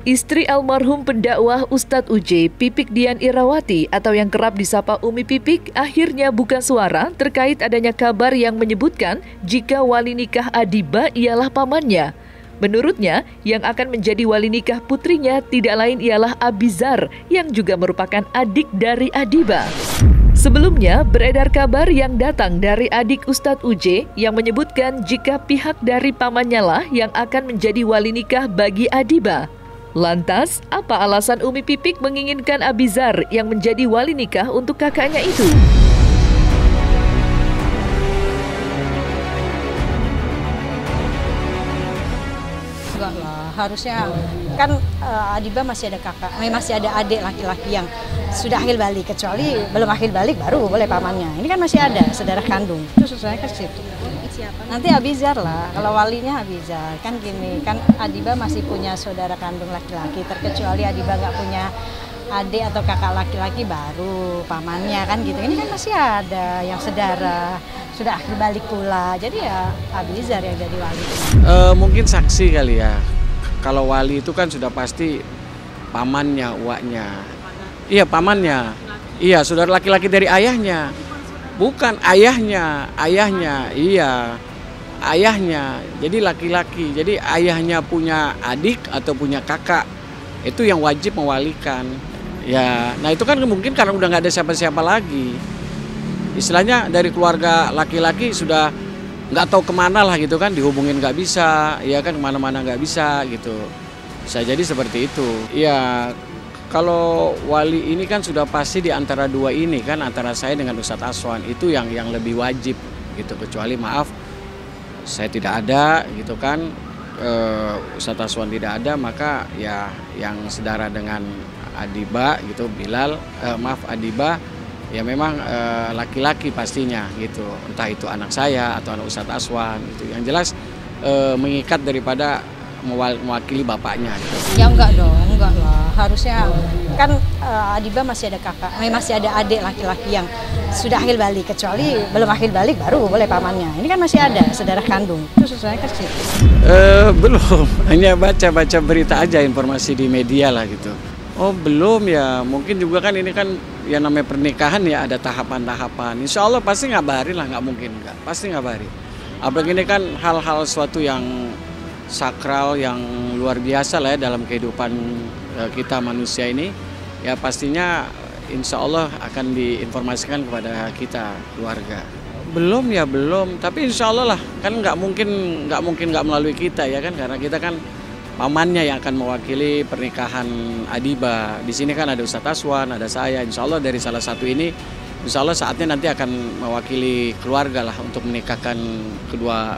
Istri almarhum pendakwah Ustadz UJ, Pipik Dian Irawati atau yang kerap disapa Umi Pipik, akhirnya buka suara terkait adanya kabar yang menyebutkan jika wali nikah Adiba ialah pamannya. Menurutnya, yang akan menjadi wali nikah putrinya tidak lain ialah Abizar yang juga merupakan adik dari Adiba. Sebelumnya, beredar kabar yang datang dari adik Ustadz UJ yang menyebutkan jika pihak dari pamannya lah yang akan menjadi wali nikah bagi Adiba. Lantas, apa alasan Umi Pipik menginginkan Abizar yang menjadi wali nikah untuk kakaknya itu? Enggak lah, harusnya kan Adiba masih ada kakak, masih ada adik laki-laki yang sudah akhir balik, kecuali belum akhir balik baru boleh pamannya. Ini kan masih ada saudara kandung, itu susahnya ke situ. Nanti Abizar lah, kalau walinya Abizar. Kan gini, kan Adiba masih punya saudara kandung laki-laki, terkecuali Adiba nggak punya adik atau kakak laki-laki baru pamannya kan gitu. Ini kan masih ada yang saudara, sudah akhir balik pula. Jadi ya Abizar yang jadi wali. Mungkin saksi kali ya. Kalau wali itu kan sudah pasti pamannya, uaknya. Iya, pamannya. Iya, saudara laki-laki dari ayahnya. Bukan ayahnya, iya, ayahnya. Jadi laki-laki, jadi ayahnya punya adik atau punya kakak, itu yang wajib mewalikan. Ya, nah itu kan mungkin karena udah nggak ada siapa-siapa lagi. Istilahnya dari keluarga laki-laki sudah nggak tahu kemana lah gitu kan, dihubungin nggak bisa, ya kan kemana-mana nggak bisa gitu. Bisa jadi seperti itu. Ya. Kalau wali ini kan sudah pasti di antara dua ini kan, antara saya dengan Ustadz Aswan itu yang lebih wajib gitu, kecuali maaf saya tidak ada gitu kan, Ustadz Aswan tidak ada, maka ya yang sedara dengan Adiba gitu, Bilal, Adiba ya memang laki-laki pastinya gitu, entah itu anak saya atau anak Ustadz Aswan gitu, yang jelas mengikat daripada mewakili bapaknya gitu. Ya enggak dong, enggak lah. Harusnya kan Adiba masih ada kakak, masih ada adik laki-laki yang sudah akhir balik, kecuali belum akhir balik baru boleh pamannya. Ini kan masih ada saudara kandung, itu susahnya ke situ. Belum, hanya baca-baca berita aja, informasi di media lah gitu. Oh belum ya, mungkin juga kan ini kan yang namanya pernikahan ya ada tahapan-tahapan. Insya Allah pasti ngabarin lah, nggak mungkin nggak, pasti ngabarin. Apalagi ini kan hal-hal suatu yang sakral, yang luar biasa lah ya dalam kehidupan kita manusia ini, ya pastinya insya Allah akan diinformasikan kepada kita keluarga. Belum ya belum, tapi insya Allah lah, kan nggak mungkin nggak melalui kita ya kan, karena kita kan pamannya yang akan mewakili pernikahan Adiba. Di sini kan ada Ustadz Aswan, ada saya, insya Allah dari salah satu ini, insya Allah saatnya nanti akan mewakili keluarga lah untuk menikahkan kedua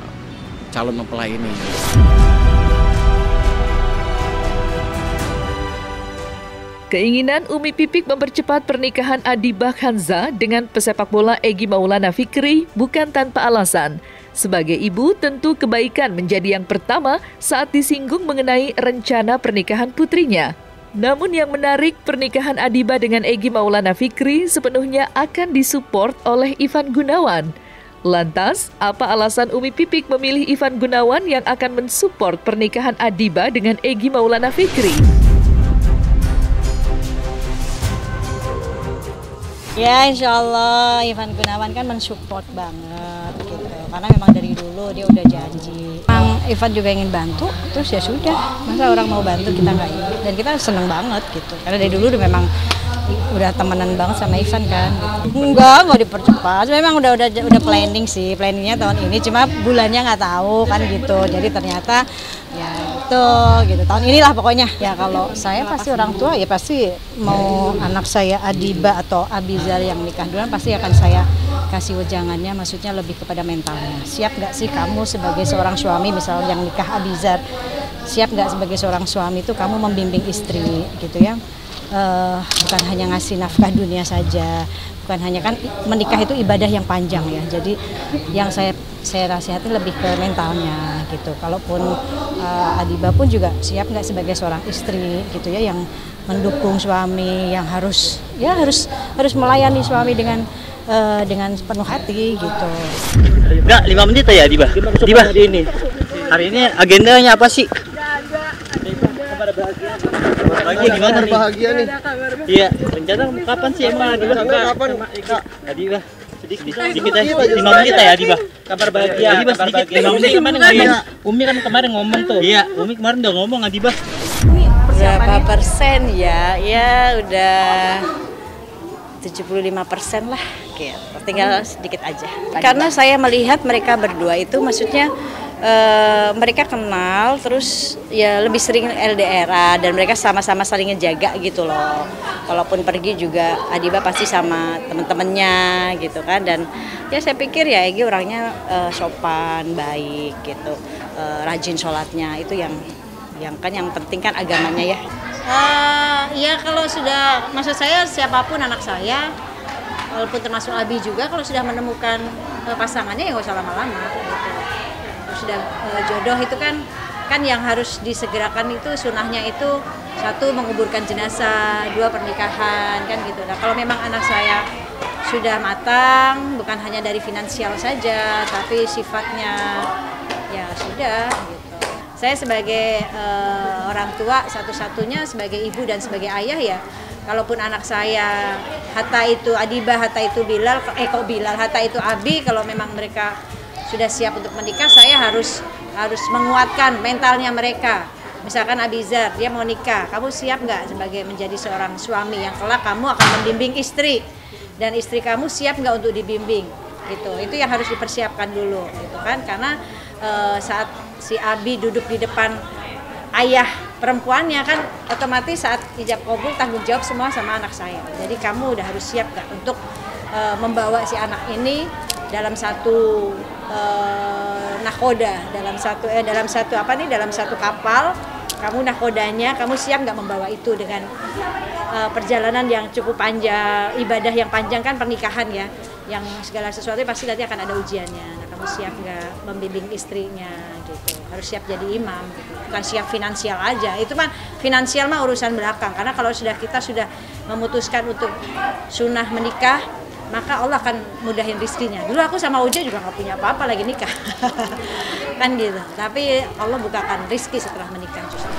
calon mempelai ini. Keinginan Umi Pipik mempercepat pernikahan Adiba Khanza dengan pesepak bola Egy Maulana Fikri bukan tanpa alasan. Sebagai ibu, tentu kebaikan menjadi yang pertama saat disinggung mengenai rencana pernikahan putrinya. Namun yang menarik, pernikahan Adiba dengan Egy Maulana Fikri sepenuhnya akan disupport oleh Ivan Gunawan. Lantas, apa alasan Umi Pipik memilih Ivan Gunawan yang akan mensupport pernikahan Adiba dengan Egy Maulana Fikri? Ya insya Allah Ivan Gunawan kan mensupport banget gitu, karena memang dari dulu dia udah janji. Memang Ivan juga ingin bantu, terus ya sudah, masa orang mau bantu kita nggak ingin, dan kita seneng banget gitu, karena dari dulu memang udah temenan banget sama Ivan kan. Enggak dipercepat, memang udah planning sih, planningnya tahun ini, cuma bulannya nggak tahu kan gitu, jadi ternyata ya itu gitu, tahun inilah pokoknya. Ya kalau saya pasti orang tua ya pasti mau anak saya Adiba atau Abizar yang nikah duluan, pasti akan saya kasih wejangannya, maksudnya lebih kepada mentalnya. Siap nggak sih kamu sebagai seorang suami, misal yang nikah Abizar, siap nggak sebagai seorang suami itu kamu membimbing istri gitu ya. Bukan hanya ngasih nafkah dunia saja, bukan hanya, kan menikah itu ibadah yang panjang ya. Jadi yang saya nasihatin lebih ke mentalnya gitu. Kalaupun Adiba pun juga siap nggak sebagai seorang istri gitu ya, yang mendukung suami, yang harus melayani suami dengan dengan penuh hati gitu. Enggak, 5 menit ya Adiba. Adiba hari ini. Hari ini agendanya apa sih? Bahagia gimana nih? Bahagia nih. Iya, rencana kapan sih emang Adiba? Kapan? Adiba. Sedikit aja 5 menit ya Adiba. Kabar bahagia. Adiba sedikit 5 menit kemarin ngomong. Umi kan kemarin ngomong tuh. Iya, Umi kemarin udah ngomong Adiba. Berapa persen ya? Ya udah 75% lah, gitu. Tinggal sedikit aja. Karena saya melihat mereka berdua itu, maksudnya mereka kenal, terus ya lebih sering LDR dan mereka sama-sama saling ngejaga gitu loh. Kalaupun pergi juga Adiba pasti sama temen-temennya gitu kan. Dan ya saya pikir ya Egy orangnya sopan, baik gitu, rajin sholatnya, itu yang penting kan agamanya ya. Ya kalau sudah, maksud saya siapapun anak saya, walaupun termasuk Abi juga, kalau sudah menemukan pasangannya ya nggak usah lama-lama gitu. Kalau sudah jodoh itu kan yang harus disegerakan itu sunahnya itu 1 menguburkan jenazah, 2 pernikahan kan gitu. Nah kalau memang anak saya sudah matang, bukan hanya dari finansial saja, tapi sifatnya ya sudah gitu. Saya sebagai orang tua satu-satunya, sebagai ibu dan sebagai ayah ya, kalaupun anak saya Hatta itu Adiba, Hatta itu Bilal, Hatta itu Abi, kalau memang mereka sudah siap untuk menikah, saya harus menguatkan mentalnya mereka. Misalkan Abizar, dia mau nikah, kamu siap nggak sebagai menjadi seorang suami yang kelak kamu akan membimbing istri, dan istri kamu siap nggak untuk dibimbing, gitu. Itu yang harus dipersiapkan dulu, gitu kan? Karena saat si Abi duduk di depan ayah perempuannya kan otomatis saat ijab kabul tanggung jawab semua sama anak saya. Jadi kamu udah harus siap gak untuk membawa si anak ini dalam satu nakoda, dalam satu kapal. Kamu nakodanya, kamu siap nggak membawa itu dengan perjalanan yang cukup panjang, ibadah yang panjang kan pernikahan ya, yang segala sesuatu pasti nanti akan ada ujiannya. Nah, kamu siap nggak membimbing istrinya gitu, harus siap jadi imam gitu. Bukan siap finansial aja, itu mah finansial mah urusan belakang, karena kalau kita sudah memutuskan untuk sunnah menikah, maka Allah akan mudahin rezekinya. Dulu aku sama Uja juga nggak punya apa-apa lagi nikah kan gitu, tapi Allah bukakan rezeki setelah menikah justru.